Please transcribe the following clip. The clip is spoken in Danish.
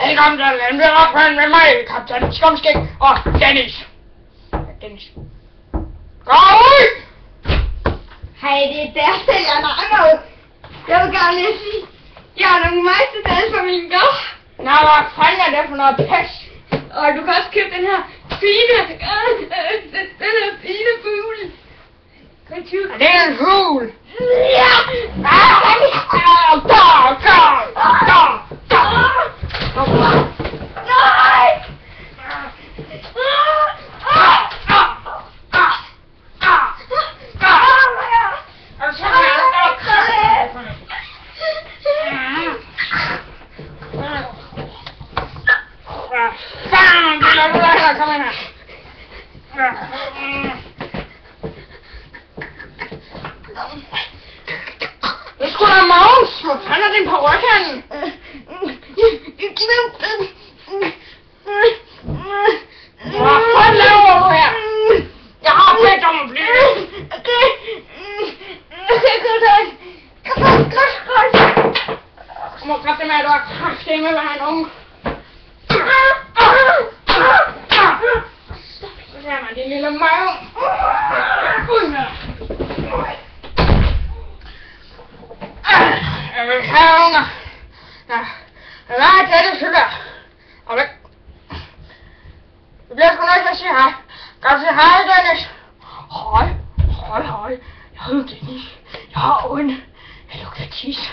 Velkommen til en ophold med mig, kaptajn Skumskæg og Dennis. Dennis. Gå ud! Hej, det er Bertel, jeg er Jeg vil gerne lige sige, jeg har nogle majstedage for min gård. Nå, hvad fanden er det for noget pis? Og du kan også købe den her fine, den her fine fugl. Er det en fugl? Ja! Nej! Kom ind her. Det skulle da Mogens. Hvor fanden er din parykhænden? Jeg glemte den. Hvad fanden laver du her? Jeg har bedt om at blive. Okay, goddag. Kom on. Du må kraft det med, at du har kraftedeme med en unge. Så ser man din lille mave. Ud med dig. Jeg vil have unger. Ja, hvad er det, så der? Og væk. Det bliver sgu nødt til at sige hej. Kan du sige hej, Dennis? Hej. Jeg hedder Dennis. Jeg har øjne. Jeg lugter tis.